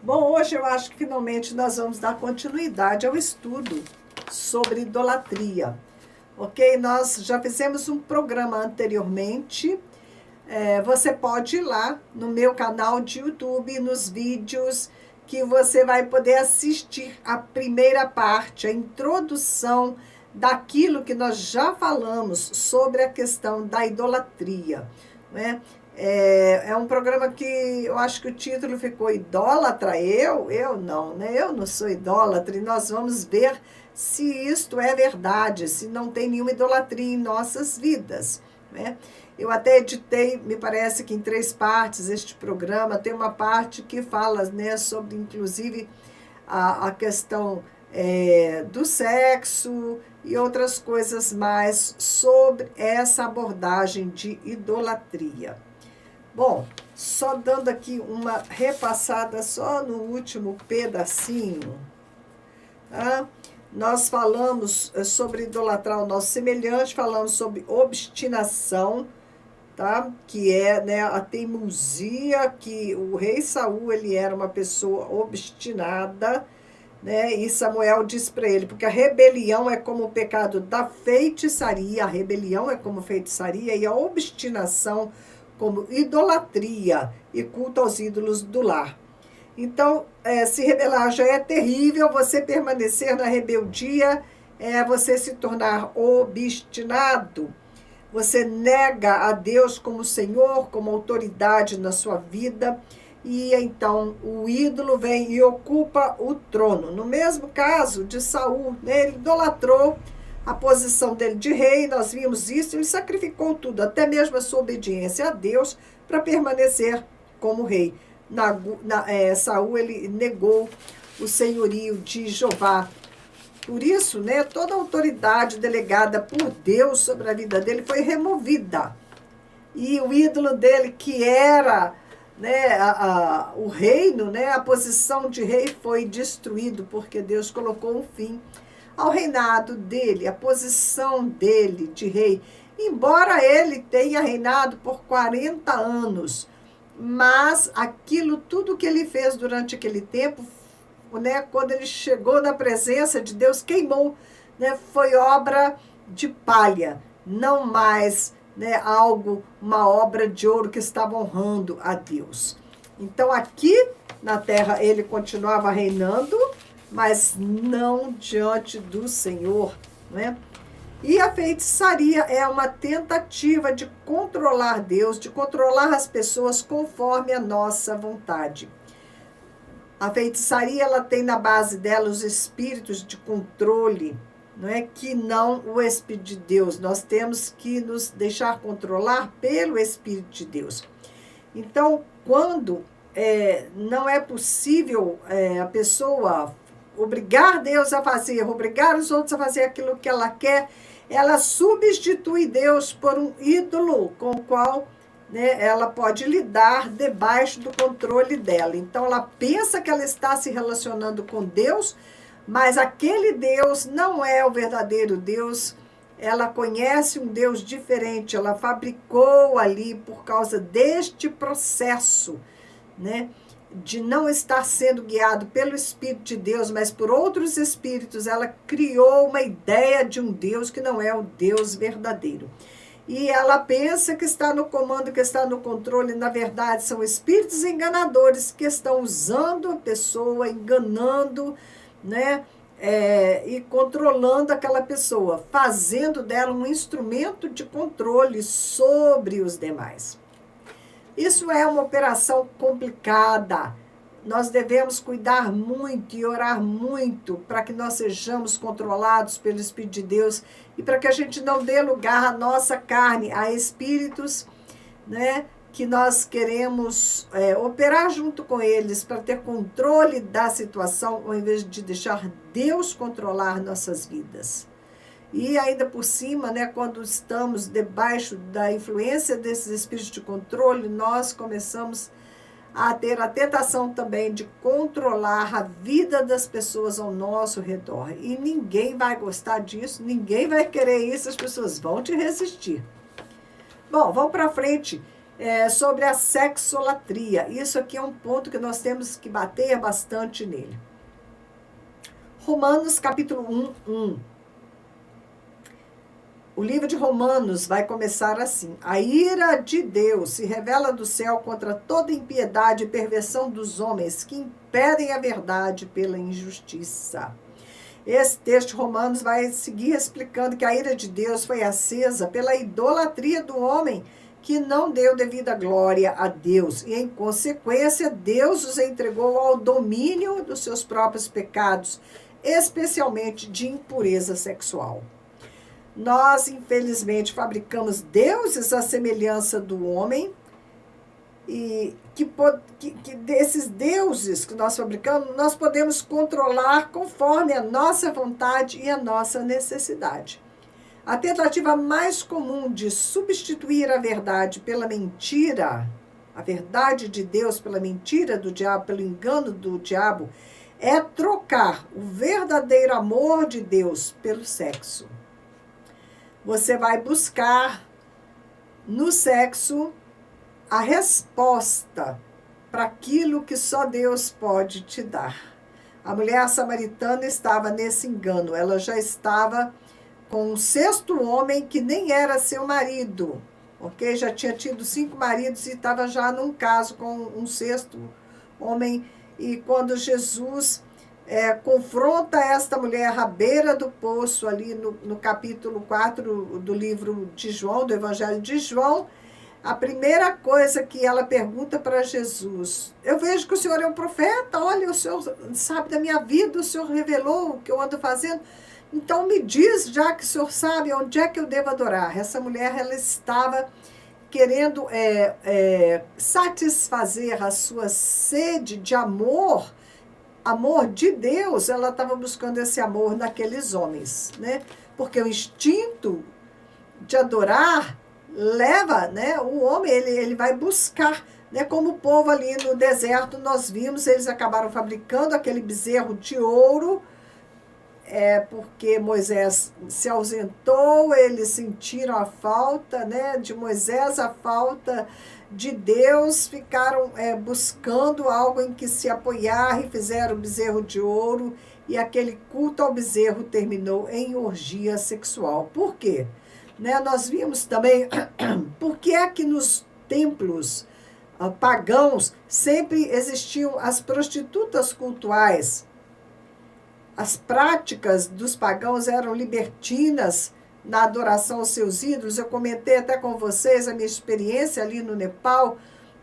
Bom, hoje eu acho que finalmente nós vamos dar continuidade ao estudo sobre idolatria, ok? Nós já fizemos um programa anteriormente. Você pode ir lá no meu canal de YouTube, nos vídeos, que você vai poder assistir a primeira parte, a introdução daquilo que nós já falamos sobre a questão da idolatria, né? É um programa que eu acho que o título ficou Idólatra, eu não, né? Eu não sou idólatra, e nós vamos ver se isto é verdade, se não tem nenhuma idolatria em nossas vidas, né? Eu até editei, me parece que em 3 partes este programa. Tem uma parte que fala, né, sobre, inclusive, a questão do sexo e outras coisas mais sobre essa abordagem de idolatria. Bom, só dando aqui uma repassada só no último pedacinho, tá? Nós falamos sobre idolatrar o nosso semelhante, falamos sobre obstinação, tá? Que é, né, a teimosia, que o rei Saul, ele era uma pessoa obstinada, né? E Samuel diz para ele, porque a rebelião é como o pecado da feitiçaria, a rebelião é como feitiçaria e a obstinação como idolatria e culto aos ídolos do lar. Então, se rebelar já é terrível, você permanecer na rebeldia é você se tornar obstinado. Você nega a Deus como Senhor, como autoridade na sua vida, e então o ídolo vem e ocupa o trono. No mesmo caso de Saul, né, ele idolatrou a posição dele de rei, nós vimos isso, ele sacrificou tudo, até mesmo a sua obediência a Deus, para permanecer como rei. Saul, ele negou o senhorio de Jeová. Por isso, né, toda a autoridade delegada por Deus sobre a vida dele foi removida. E o ídolo dele, que era, né, o reino, né, a posição de rei, foi destruído, porque Deus colocou um fim ao reinado dele, a posição dele de rei. Embora ele tenha reinado por 40 anos, mas aquilo, tudo que ele fez durante aquele tempo, né, quando ele chegou na presença de Deus, queimou, né, foi obra de palha, não mais, né, uma obra de ouro que estava honrando a Deus. Então aqui na terra ele continuava reinando, mas não diante do Senhor, né? E a feitiçaria é uma tentativa de controlar Deus, de controlar as pessoas conforme a nossa vontade. A feitiçaria, ela tem na base dela os espíritos de controle, não é, que não o Espírito de Deus. Nós temos que nos deixar controlar pelo Espírito de Deus. Então, quando não é possível a pessoa obrigar Deus a fazer, obrigar os outros a fazer aquilo que ela quer, ela substitui Deus por um ídolo com o qual, né, ela pode lidar debaixo do controle dela. Então, ela pensa que ela está se relacionando com Deus, mas aquele Deus não é o verdadeiro Deus. Ela conhece um Deus diferente, ela fabricou ali por causa deste processo, né, de não estar sendo guiado pelo Espírito de Deus, mas por outros espíritos. Ela criou uma ideia de um Deus que não é o Deus verdadeiro. E ela pensa que está no comando, que está no controle. Na verdade, são espíritos enganadores que estão usando a pessoa, enganando, né, e controlando aquela pessoa, fazendo dela um instrumento de controle sobre os demais. Isso é uma operação complicada. Nós devemos cuidar muito e orar muito para que nós sejamos controlados pelo Espírito de Deus e para que a gente não dê lugar à nossa carne, a espíritos, né, que nós queremos operar junto com eles para ter controle da situação, ao invés de deixar Deus controlar nossas vidas. E ainda por cima, né, quando estamos debaixo da influência desses espíritos de controle, nós começamos a ter a tentação também de controlar a vida das pessoas ao nosso redor. E ninguém vai gostar disso, ninguém vai querer isso, as pessoas vão te resistir. Bom, vamos para frente. sobre a sexolatria. Isso aqui é um ponto que nós temos que bater bastante nele. Romanos capítulo 1. O livro de Romanos vai começar assim: a ira de Deus se revela do céu contra toda impiedade e perversão dos homens que impedem a verdade pela injustiça. Esse texto de Romanos vai seguir explicando que a ira de Deus foi acesa pela idolatria do homem que não deu devida glória a Deus. E, em consequência, Deus os entregou ao domínio dos seus próprios pecados, especialmente de impureza sexual. Nós, infelizmente, fabricamos deuses à semelhança do homem, e que desses deuses que nós fabricamos, nós podemos controlar conforme a nossa vontade e a nossa necessidade. A tentativa mais comum de substituir a verdade pela mentira, a verdade de Deus pela mentira do diabo, pelo engano do diabo, é trocar o verdadeiro amor de Deus pelo sexo. Você vai buscar no sexo a resposta para aquilo que só Deus pode te dar. A mulher samaritana estava nesse engano. Ela já estava com um sexto homem que nem era seu marido, ok? Já tinha tido 5 maridos e estava já num caso com um sexto homem. E quando Jesus confronta esta mulher à beira do poço, ali no capítulo 4 do livro de João, do Evangelho de João, a primeira coisa que ela pergunta para Jesus: eu vejo que o Senhor é um profeta, olha, o Senhor sabe da minha vida, o Senhor revelou o que eu ando fazendo, então me diz, já que o Senhor sabe, onde é que eu devo adorar? Essa mulher, ela estava querendo satisfazer a sua sede de amor de Deus. Ela estava buscando esse amor naqueles homens, né? Porque o instinto de adorar leva, né, o homem, ele vai buscar, né, como o povo ali no deserto, nós vimos, eles acabaram fabricando aquele bezerro de ouro, porque Moisés se ausentou, eles sentiram a falta, né, de Moisés, a falta de Deus, ficaram buscando algo em que se apoiar e fizeram o bezerro de ouro, e aquele culto ao bezerro terminou em orgia sexual. Por quê? Né, nós vimos também por que é que nos templos pagãos sempre existiam as prostitutas cultuais. As práticas dos pagãos eram libertinas na adoração aos seus ídolos. Eu comentei até com vocês a minha experiência ali no Nepal,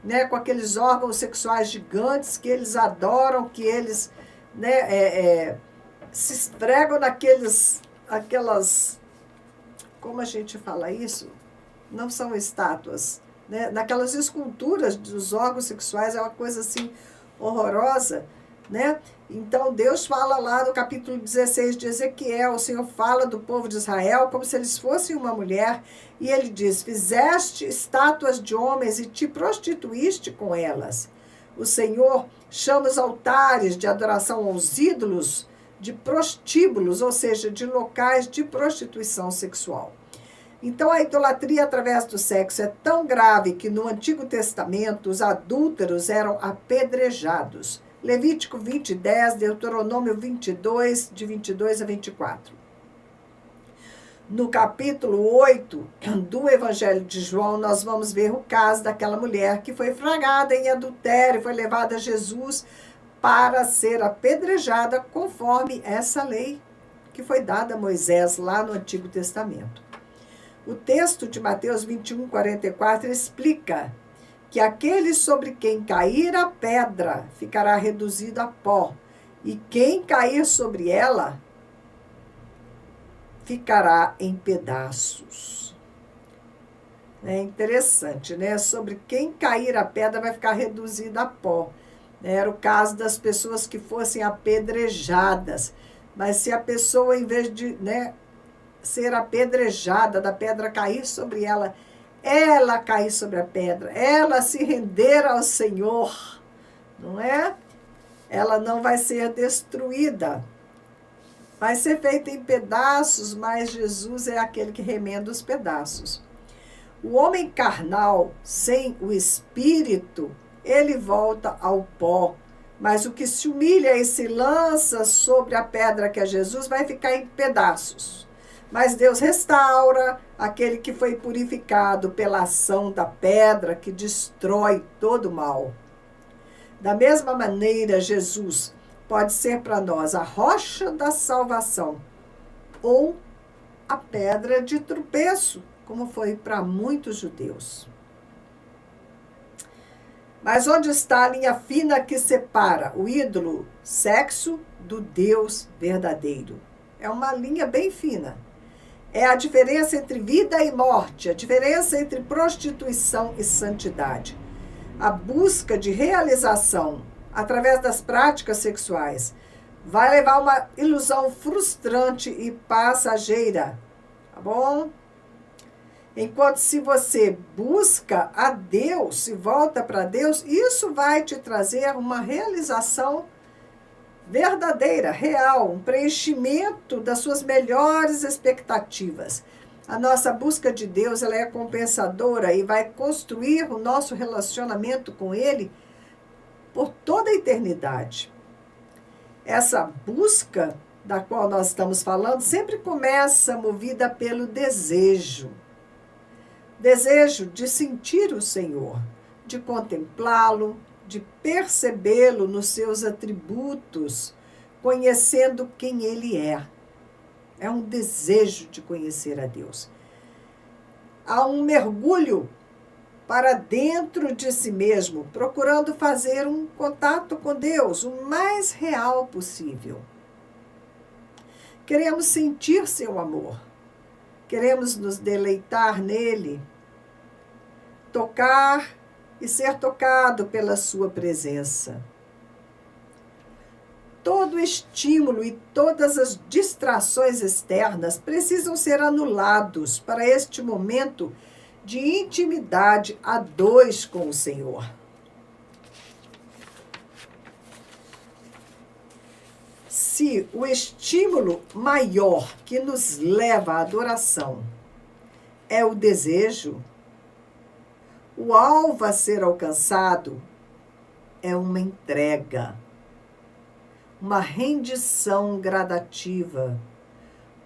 né, com aqueles órgãos sexuais gigantes que eles adoram, que eles, né, se esfregam aquelas, como a gente fala isso? Não são estátuas, né? Naquelas esculturas dos órgãos sexuais, é uma coisa assim horrorosa, né? Então Deus fala lá no capítulo 16 de Ezequiel, o Senhor fala do povo de Israel como se eles fossem uma mulher, e ele diz: fizeste estátuas de homens e te prostituíste com elas. O Senhor chama os altares de adoração aos ídolos de prostíbulos, ou seja, de locais de prostituição sexual. Então, a idolatria através do sexo é tão grave que no Antigo Testamento os adúlteros eram apedrejados. Levítico 20:10, Deuteronômio 22, de 22 a 24. No capítulo 8 do Evangelho de João, nós vamos ver o caso daquela mulher que foi flagrada em adultério, foi levada a Jesus para ser apedrejada conforme essa lei que foi dada a Moisés lá no Antigo Testamento. O texto de Mateus 21:44 explica que aquele sobre quem cair a pedra ficará reduzido a pó, e quem cair sobre ela ficará em pedaços. É interessante, né? Sobre quem cair a pedra vai ficar reduzido a pó. Era o caso das pessoas que fossem apedrejadas. Mas se a pessoa, em vez de, né, ser apedrejada, da pedra cair sobre ela, ela cair sobre a pedra, ela se render ao Senhor, não é? Ela não vai ser destruída. Vai ser feita em pedaços, mas Jesus é aquele que remenda os pedaços. O homem carnal, sem o espírito, ele volta ao pó. Mas o que se humilha e se lança sobre a pedra que é Jesus vai ficar em pedaços. Mas Deus restaura aquele que foi purificado pela ação da pedra que destrói todo o mal. Da mesma maneira, Jesus pode ser para nós a rocha da salvação ou a pedra de tropeço, como foi para muitos judeus. Mas onde está a linha fina que separa o ídolo sexo do Deus verdadeiro? É uma linha bem fina. É a diferença entre vida e morte, a diferença entre prostituição e santidade. A busca de realização através das práticas sexuais vai levar a uma ilusão frustrante e passageira, tá bom? Enquanto se você busca a Deus, se volta para Deus, isso vai te trazer uma realização verdadeira, real, um preenchimento das suas melhores expectativas. A nossa busca de Deus, ela é compensadora e vai construir o nosso relacionamento com Ele por toda a eternidade. Essa busca da qual nós estamos falando sempre começa movida pelo desejo. Desejo de sentir o Senhor, de contemplá-lo, de percebê-lo nos seus atributos, conhecendo quem Ele é. É um desejo de conhecer a Deus. Há um mergulho para dentro de si mesmo, procurando fazer um contato com Deus o mais real possível. Queremos sentir seu amor. Queremos nos deleitar nele, tocar e ser tocado pela sua presença. Todo estímulo e todas as distrações externas precisam ser anulados para este momento de intimidade a dois com o Senhor. Se o estímulo maior que nos leva à adoração é o desejo, o alvo a ser alcançado é uma entrega, uma rendição gradativa,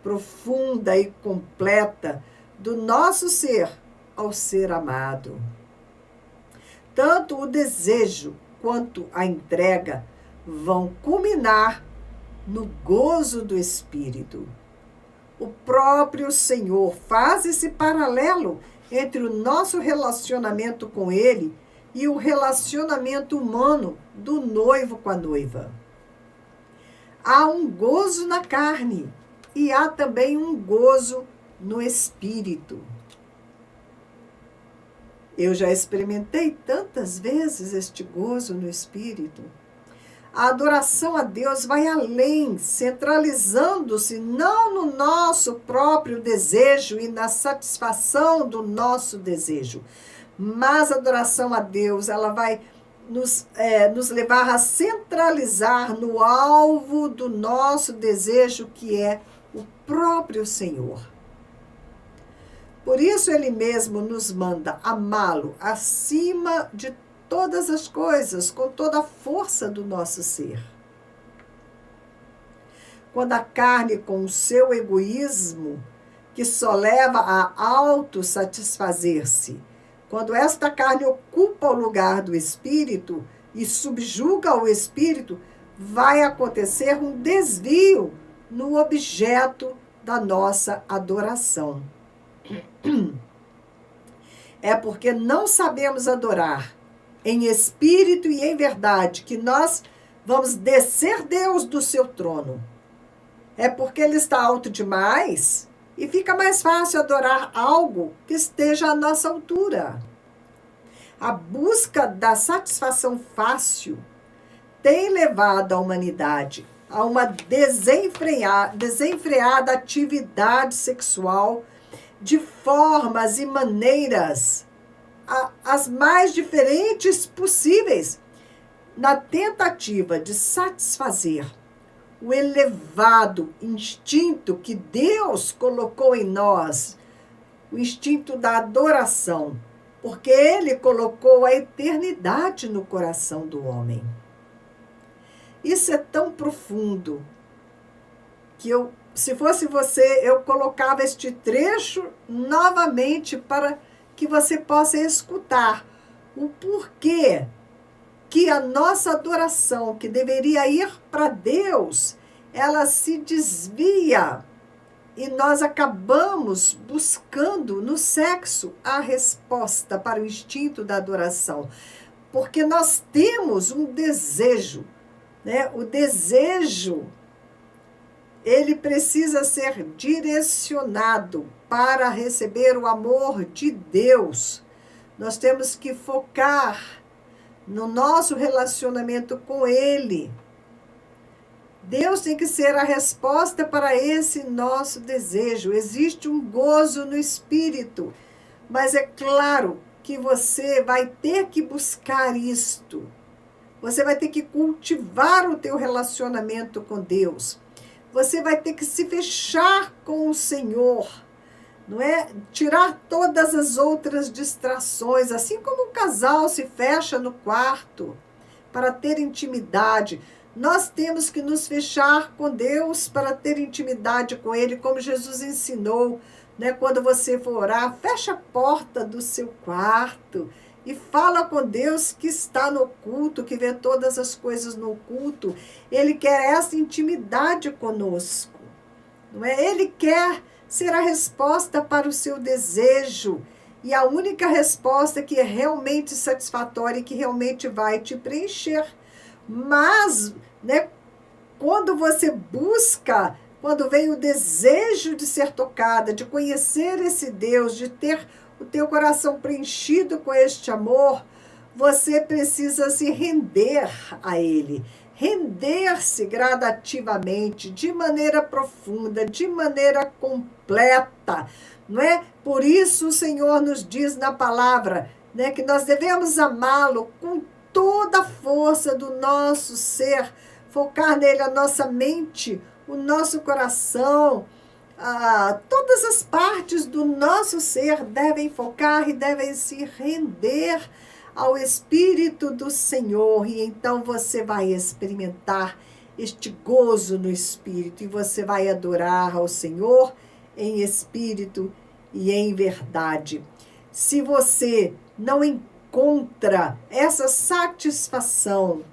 profunda e completa do nosso ser ao ser amado. Tanto o desejo quanto a entrega vão culminar no gozo do Espírito. O próprio Senhor faz esse paralelo entre o nosso relacionamento com Ele e o relacionamento humano do noivo com a noiva. Há um gozo na carne e há também um gozo no Espírito. Eu já experimentei tantas vezes este gozo no Espírito. A adoração a Deus vai além, centralizando-se não no nosso próprio desejo e na satisfação do nosso desejo, mas a adoração a Deus, ela vai nos levar a centralizar no alvo do nosso desejo, que é o próprio Senhor. Por isso Ele mesmo nos manda amá-lo acima de todas as coisas, com toda a força do nosso ser. Quando a carne, com o seu egoísmo, que só leva a autossatisfazer-se, quando esta carne ocupa o lugar do Espírito e subjuga o Espírito, vai acontecer um desvio no objeto da nossa adoração. É porque não sabemos adorar em espírito e em verdade que nós vamos descer Deus do seu trono. É porque Ele está alto demais e fica mais fácil adorar algo que esteja à nossa altura. A busca da satisfação fácil tem levado a humanidade a uma desenfreada atividade sexual de formas e maneiras as mais diferentes possíveis, na tentativa de satisfazer o elevado instinto que Deus colocou em nós o instinto da adoração, porque ele colocou a eternidade no coração do homem. Isso é tão profundo que se fosse você, eu colocava este trecho novamente para que você possa escutar o porquê que a nossa adoração, que deveria ir para Deus, ela se desvia e nós acabamos buscando no sexo a resposta para o instinto da adoração. Porque nós temos um desejo, né? O desejo, ele precisa ser direcionado para receber o amor de Deus. Nós temos que focar no nosso relacionamento com Ele. Deus tem que ser a resposta para esse nosso desejo. Existe um gozo no espírito, mas é claro que você vai ter que buscar isto. Você vai ter que cultivar o teu relacionamento com Deus. Você vai ter que se fechar com o Senhor, não é? Tirar todas as outras distrações, assim como um casal se fecha no quarto para ter intimidade. Nós temos que nos fechar com Deus para ter intimidade com Ele, como Jesus ensinou, né? Quando você for orar, fecha a porta do seu quarto e fala com Deus que está no oculto, que vê todas as coisas no oculto. Ele quer essa intimidade conosco, não é? Ele quer ser a resposta para o seu desejo. E a única resposta que é realmente satisfatória e que realmente vai te preencher. Mas, né, quando você busca, quando vem o desejo de ser tocada, de conhecer esse Deus, de ter o teu coração preenchido com este amor, você precisa se render a Ele. Render-se gradativamente, de maneira profunda, de maneira completa, não é? Por isso o Senhor nos diz na palavra, né, que nós devemos amá-lo com toda a força do nosso ser, focar nele a nossa mente, o nosso coração, todas as partes do nosso ser devem focar e devem se render ao Espírito do Senhor, e então você vai experimentar este gozo no Espírito, e você vai adorar ao Senhor em Espírito e em verdade. Se você não encontra essa satisfação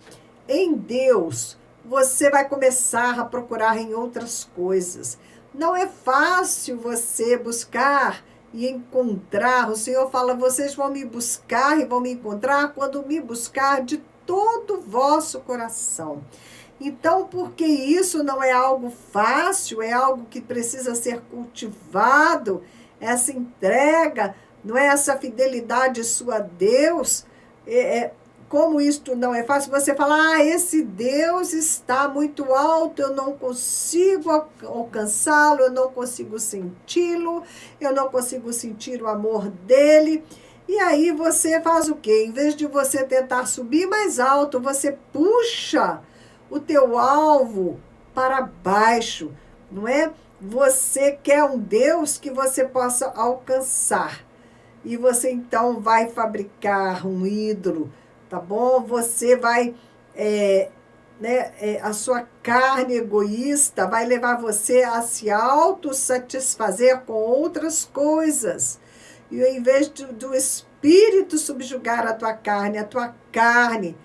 em Deus, você vai começar a procurar em outras coisas. Não é fácil você buscar e encontrar. O Senhor fala, vocês vão me buscar e vão me encontrar quando me buscar de todo o vosso coração. Então, porque isso não é algo fácil, é algo que precisa ser cultivado, essa entrega, não é, essa fidelidade sua a Deus, como isto não é fácil, você fala, esse Deus está muito alto, eu não consigo alcançá-lo, eu não consigo senti-lo, eu não consigo sentir o amor dele. E aí você faz o quê? Em vez de você tentar subir mais alto, você puxa o teu alvo para baixo, não é? Você quer um Deus que você possa alcançar. E você então vai fabricar um ídolo, tá bom? Você vai, a sua carne egoísta vai levar você a se autossatisfazer com outras coisas. E ao invés do Espírito subjugar a tua carne,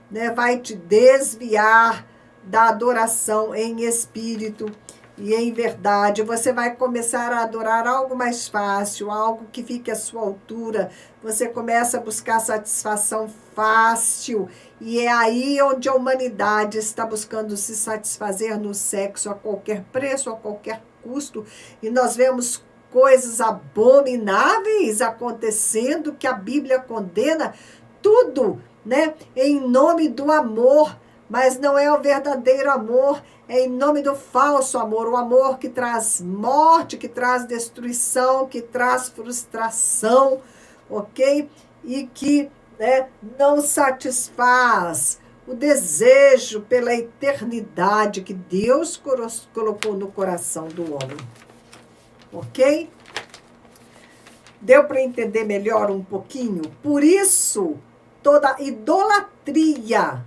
né, vai te desviar da adoração em espírito e em verdade. Você vai começar a adorar algo mais fácil, algo que fique à sua altura. Você começa a buscar satisfação fácil. E é aí onde a humanidade está buscando se satisfazer no sexo a qualquer preço, a qualquer custo. E nós vemos coisas abomináveis acontecendo que a Bíblia condena, tudo, né, em nome do amor. Mas não é o verdadeiro amor, é em nome do falso amor, o amor que traz morte, que traz destruição, que traz frustração, ok? E que não satisfaz o desejo pela eternidade que Deus colocou no coração do homem, ok? Deu para entender melhor um pouquinho? Por isso, toda idolatria,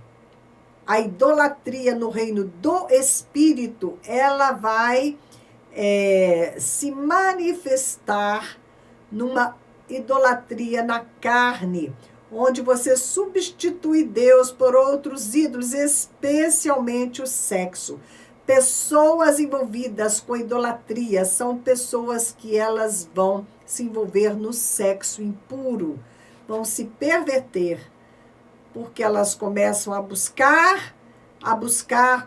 a idolatria no reino do Espírito, ela vai se manifestar numa idolatria na carne, onde você substitui Deus por outros ídolos, especialmente o sexo. Pessoas envolvidas com idolatria são pessoas que elas vão se envolver no sexo impuro, vão se perverter, porque elas começam a buscar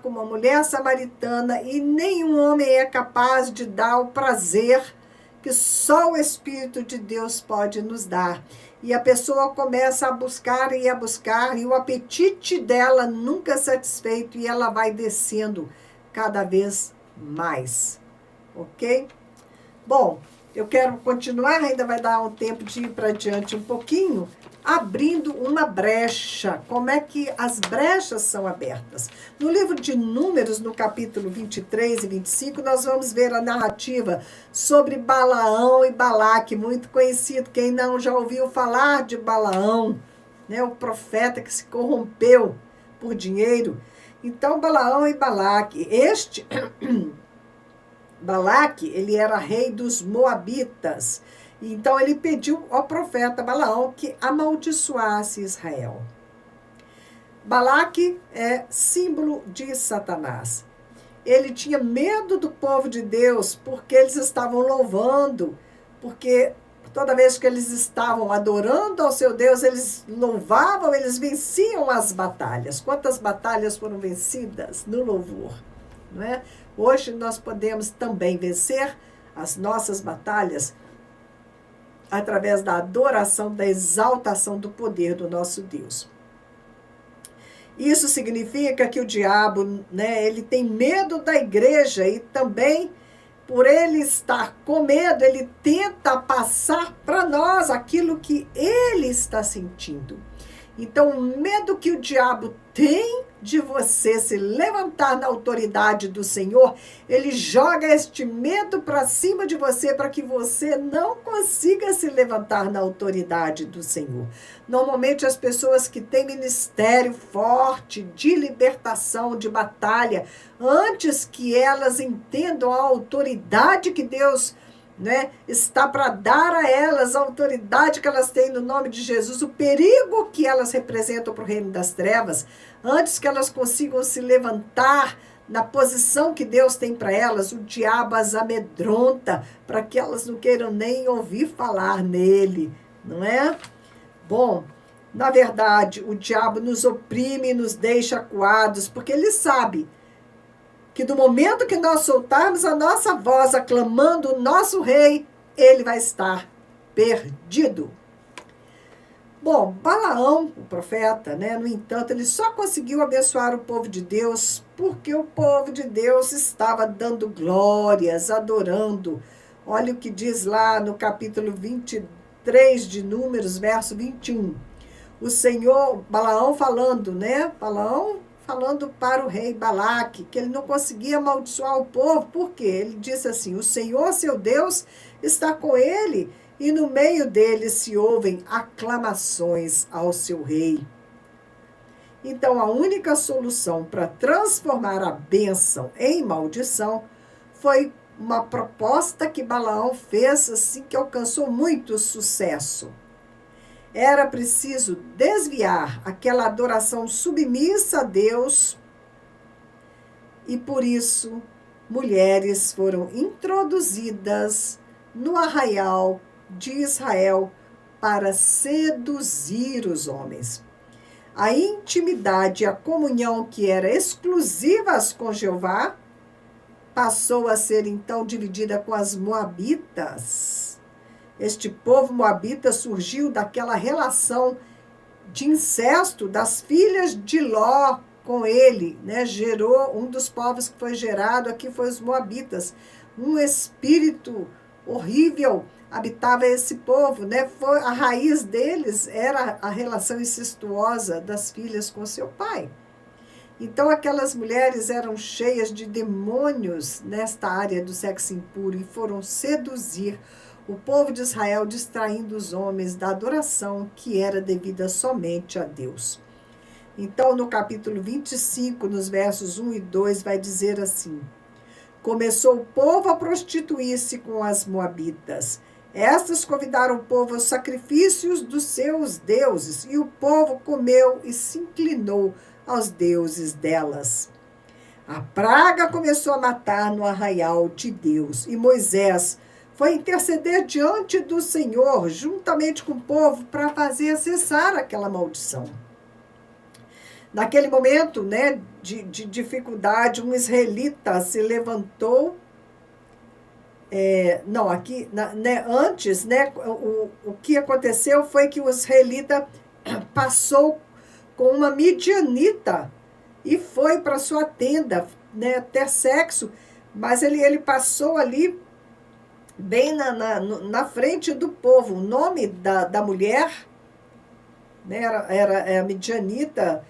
como a mulher samaritana, e nenhum homem é capaz de dar o prazer que só o Espírito de Deus pode nos dar. E a pessoa começa a buscar, e o apetite dela nunca é satisfeito, e ela vai descendo cada vez mais, ok? Bom, eu quero continuar, ainda vai dar um tempo de ir para diante um pouquinho, abrindo uma brecha. Como é que as brechas são abertas? No livro de Números, no capítulo 23 e 25, nós vamos ver a narrativa sobre Balaão e Balaque, muito conhecido. Quem não já ouviu falar de Balaão, né, o profeta que se corrompeu por dinheiro. Então, Balaão e Balaque, Balaque, ele era rei dos Moabitas. Então, ele pediu ao profeta Balaão que amaldiçoasse Israel. Balaque é símbolo de Satanás. Ele tinha medo do povo de Deus, porque eles estavam louvando, porque toda vez que eles estavam adorando ao seu Deus, eles louvavam, eles venciam as batalhas. Quantas batalhas foram vencidas no louvor, não é? Hoje nós podemos também vencer as nossas batalhas através da adoração, da exaltação do poder do nosso Deus. Isso significa que o diabo, né, ele tem medo da igreja, e também, por ele estar com medo, ele tenta passar para nós aquilo que ele está sentindo. Então, o medo que o diabo tem de você se levantar na autoridade do Senhor, ele joga este medo para cima de você, para que você não consiga se levantar na autoridade do Senhor. Normalmente, as pessoas que têm ministério forte de libertação, de batalha, antes que elas entendam a autoridade que Deus, né, está para dar a elas, a autoridade que elas têm no nome de Jesus, o perigo que elas representam para o reino das trevas, antes que elas consigam se levantar na posição que Deus tem para elas, o diabo as amedronta para que elas não queiram nem ouvir falar nele, não é? Bom, na verdade, o diabo nos oprime e nos deixa acuados, porque ele sabe que do momento que nós soltarmos a nossa voz aclamando o nosso rei, ele vai estar perdido. Bom, Balaão, o profeta, né, no entanto, ele só conseguiu abençoar o povo de Deus porque o povo de Deus estava dando glórias, adorando. Olha o que diz lá no capítulo 23 de Números, verso 21. O Senhor, Balaão falando, né, Balaão falando para o rei Balaque, que ele não conseguia amaldiçoar o povo, porque ele disse assim: o Senhor, seu Deus, está com ele, e no meio dele se ouvem aclamações ao seu rei. Então, a única solução para transformar a bênção em maldição foi uma proposta que Balaão fez, assim, que alcançou muito sucesso. Era preciso desviar aquela adoração submissa a Deus, e por isso mulheres foram introduzidas no arraial de Israel para seduzir os homens. A intimidade e a comunhão que era exclusivas com Jeová passou a ser então dividida com as moabitas. Este povo moabita surgiu daquela relação de incesto das filhas de Ló com ele, né? Gerou um dos povos que foi gerado aqui, foi os moabitas. Um espírito horrível habitava esse povo, né? A raiz deles era a relação incestuosa das filhas com seu pai. Então, aquelas mulheres eram cheias de demônios nesta área do sexo impuro e foram seduzir o povo de Israel distraindo os homens da adoração que era devida somente a Deus. Então, no capítulo 25, nos versos 1 e 2, vai dizer assim: começou o povo a prostituir-se com as moabitas. Estas convidaram o povo aos sacrifícios dos seus deuses, e o povo comeu e se inclinou aos deuses delas. A praga começou a matar no arraial de Deus, e Moisés foi interceder diante do Senhor, juntamente com o povo, para fazer cessar aquela maldição. Naquele momento, né, de dificuldade, um israelita se levantou. Antes, né, o que aconteceu foi que o israelita passou com uma midianita e foi para sua tenda, né, ter sexo, mas ele passou ali bem na frente do povo. O nome da mulher, né, era a midianita.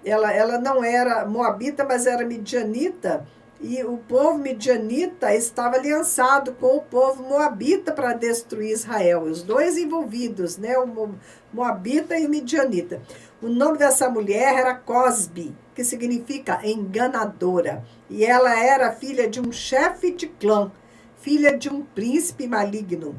Ela não era moabita, mas era midianita, e o povo midianita estava aliançado com o povo moabita para destruir Israel, os dois envolvidos, né, o moabita e o midianita. O nome dessa mulher era Cosbi, que significa enganadora, e ela era filha de um chefe de clã, filha de um príncipe maligno.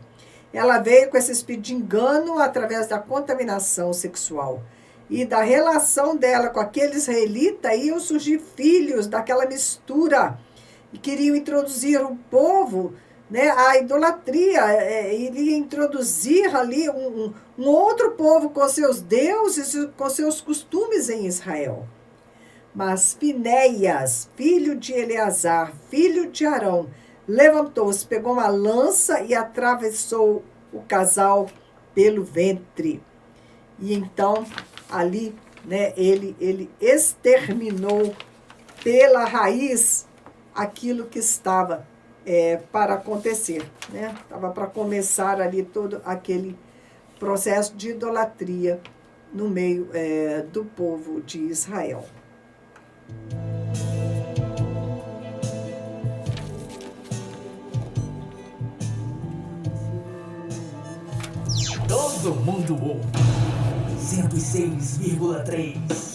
Ela veio com esse espírito de engano através da contaminação sexual. E da relação dela com aquele israelita iam surgir filhos daquela mistura. E queriam introduzir o povo, né, à idolatria. Iria introduzir ali um outro povo com seus deuses e com seus costumes em Israel. Mas Finéias, filho de Eleazar, filho de Arão, levantou-se, pegou uma lança e atravessou o casal pelo ventre. E então ali, né, ele exterminou pela raiz aquilo que estava para acontecer, né? Estava para começar ali todo aquele processo de idolatria no meio do povo de Israel. Todo mundo ouve 106,3.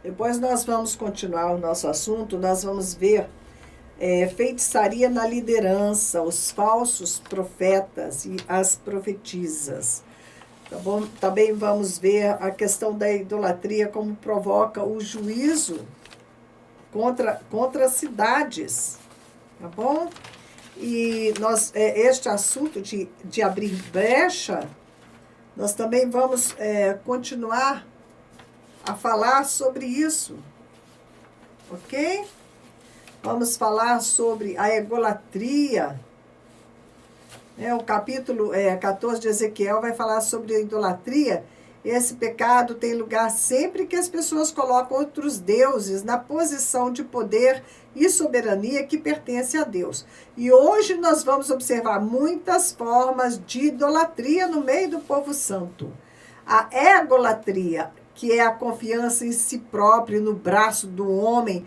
Depois nós vamos continuar o nosso assunto, nós vamos ver feitiçaria na liderança, os falsos profetas e as profetisas. Tá bom? Também vamos ver a questão da idolatria, como provoca o juízo contra as cidades. Tá bom? E este assunto de abrir brecha, nós também vamos continuar a falar sobre isso, ok? Vamos falar sobre a egolatria. O capítulo 14 de Ezequiel vai falar sobre a idolatria. Esse pecado tem lugar sempre que as pessoas colocam outros deuses na posição de poder e soberania que pertence a Deus. E hoje nós vamos observar muitas formas de idolatria no meio do povo santo. A egolatria, que é a confiança em si próprio, no braço do homem,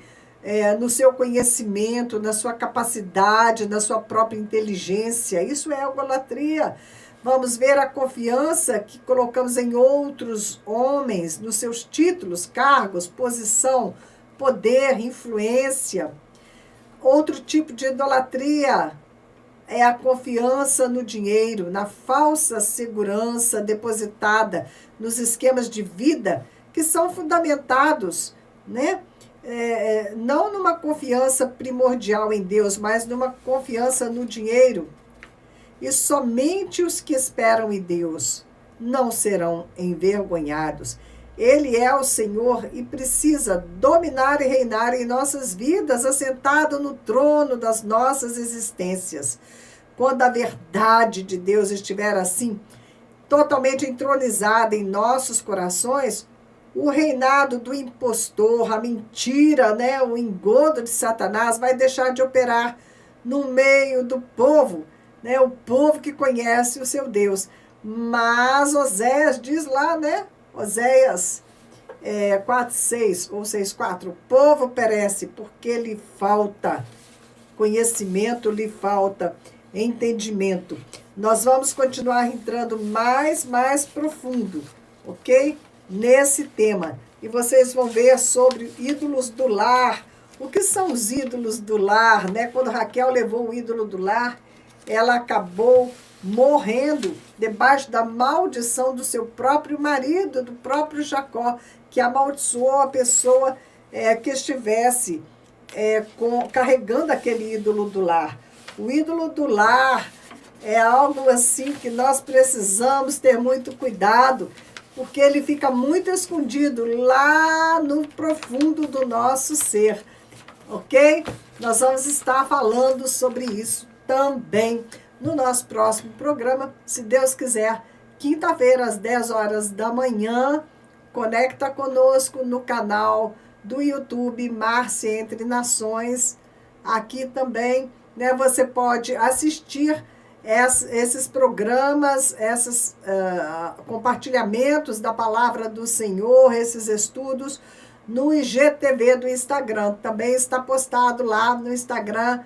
no seu conhecimento, na sua capacidade, na sua própria inteligência. Isso é egolatria. Vamos ver a confiança que colocamos em outros homens, nos seus títulos, cargos, posição, poder, influência. Outro tipo de idolatria é a confiança no dinheiro, na falsa segurança depositada nos esquemas de vida que são fundamentados, né? Não numa confiança primordial em Deus, mas numa confiança no dinheiro. E somente os que esperam em Deus não serão envergonhados. Ele é o Senhor e precisa dominar e reinar em nossas vidas, assentado no trono das nossas existências. Quando a verdade de Deus estiver assim, totalmente entronizada em nossos corações, o reinado do impostor, a mentira, né, o engodo de Satanás vai deixar de operar no meio do povo, né, o povo que conhece o seu Deus. Mas Oséias diz lá, né, Oséias 4:6 ou 6:4, o povo perece porque lhe falta conhecimento, lhe falta entendimento. Nós vamos continuar entrando mais profundo, ok? Nesse tema. E vocês vão ver sobre ídolos do lar. O que são os ídolos do lar, né? Quando Raquel levou o ídolo do lar, ela acabou morrendo debaixo da maldição do seu próprio marido, do próprio Jacó, que amaldiçoou a pessoa que estivesse carregando aquele ídolo do lar. O ídolo do lar é algo assim que nós precisamos ter muito cuidado, porque ele fica muito escondido lá no profundo do nosso ser, ok? Nós vamos estar falando sobre isso também no nosso próximo programa, se Deus quiser, quinta-feira às 10 horas da manhã. Conecta conosco no canal do YouTube Márcia Entre Nações. Aqui também, né, você pode assistir esses programas, esses compartilhamentos da palavra do Senhor, esses estudos no IGTV do Instagram. Também está postado lá no Instagram,